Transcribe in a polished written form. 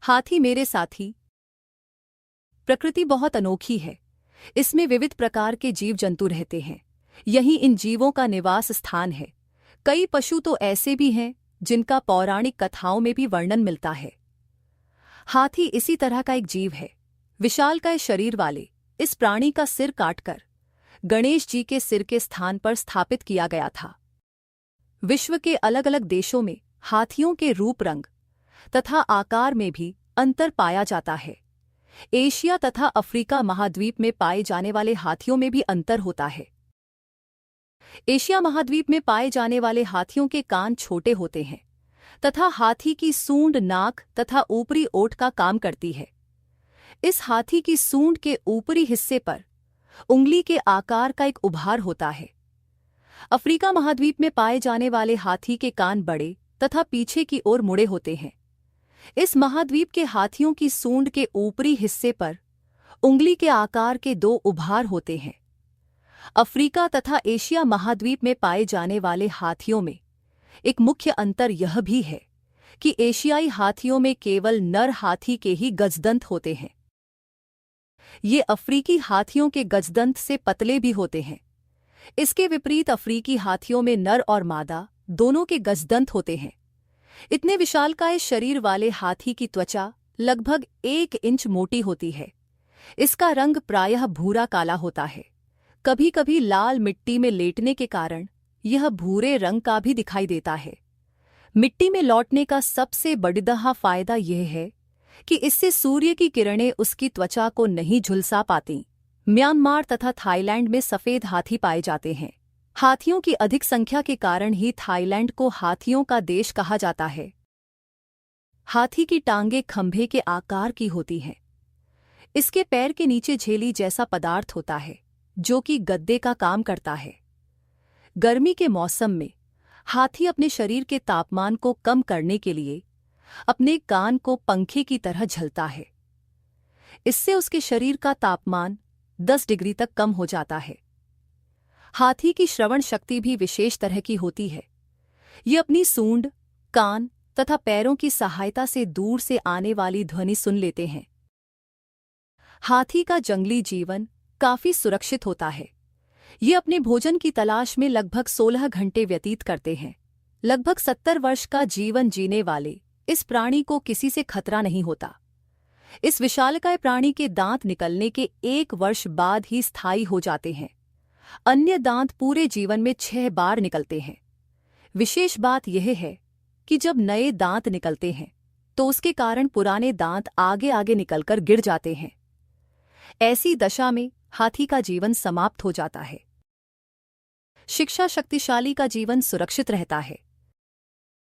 हाथी मेरे साथी। प्रकृति बहुत अनोखी है। इसमें विविध प्रकार के जीव जंतु रहते हैं। यही इन जीवों का निवास स्थान है। कई पशु तो ऐसे भी हैं जिनका पौराणिक कथाओं में भी वर्णन मिलता है। हाथी इसी तरह का एक जीव है। विशालकाय शरीर वाले इस प्राणी का सिर काटकर गणेश जी के सिर के स्थान पर स्थापित किया गया था। विश्व के अलग अलग देशों में हाथियों के रूप, रंग तथा आकार में भी अंतर पाया जाता है। एशिया तथा अफ्रीका महाद्वीप में पाए जाने वाले हाथियों में भी अंतर होता है। एशिया महाद्वीप में पाए जाने वाले हाथियों के कान छोटे होते हैं तथा हाथी की सूंड नाक तथा ऊपरी ओठ का काम करती है। इस हाथी की सूंड के ऊपरी हिस्से पर उंगली के आकार का एक उभार होता है। अफ्रीका महाद्वीप में पाए जाने वाले हाथी के कान बड़े तथा पीछे की ओर मुड़े होते हैं। इस महाद्वीप के हाथियों की सूंड के ऊपरी हिस्से पर उंगली के आकार के दो उभार होते हैं। अफ्रीका तथा एशिया महाद्वीप में पाए जाने वाले हाथियों में एक मुख्य अंतर यह भी है कि एशियाई हाथियों में केवल नर हाथी के ही गजदंत होते हैं। ये अफ्रीकी हाथियों के गजदंत से पतले भी होते हैं। इसके विपरीत अफ्रीकी हाथियों में नर और मादा दोनों के गजदंत होते हैं। इतने विशालकाय शरीर वाले हाथी की त्वचा लगभग 1 इंच मोटी होती है। इसका रंग प्रायः भूरा काला होता है। कभी कभी लाल मिट्टी में लेटने के कारण यह भूरे रंग का भी दिखाई देता है। मिट्टी में लौटने का सबसे बड़ा फायदा यह है कि इससे सूर्य की किरणें उसकी त्वचा को नहीं झुलसा पाती। म्यांमार तथा थाईलैंड में सफेद हाथी पाए जाते हैं। हाथियों की अधिक संख्या के कारण ही थाईलैंड को हाथियों का देश कहा जाता है। हाथी की टांगें खंभे के आकार की होती हैं। इसके पैर के नीचे झेली जैसा पदार्थ होता है जो कि गद्दे का काम करता है। गर्मी के मौसम में हाथी अपने शरीर के तापमान को कम करने के लिए अपने कान को पंखे की तरह झलता है। इससे उसके शरीर का तापमान 10 डिग्री तक कम हो जाता है। हाथी की श्रवण शक्ति भी विशेष तरह की होती है। ये अपनी सूंड, कान तथा पैरों की सहायता से दूर से आने वाली ध्वनि सुन लेते हैं। हाथी का जंगली जीवन काफी सुरक्षित होता है। ये अपने भोजन की तलाश में लगभग 16 घंटे व्यतीत करते हैं। लगभग 70 वर्ष का जीवन जीने वाले इस प्राणी को किसी से खतरा नहीं होता। इस विशालकाय प्राणी के दांत निकलने के 1 वर्ष बाद ही स्थायी हो जाते हैं। अन्य दांत पूरे जीवन में 6 बार निकलते हैं। विशेष बात यह है कि जब नए दांत निकलते हैं तो उसके कारण पुराने दांत आगे आगे निकलकर गिर जाते हैं। ऐसी दशा में हाथी का जीवन समाप्त हो जाता है। शिक्षा शक्तिशाली का जीवन सुरक्षित रहता है।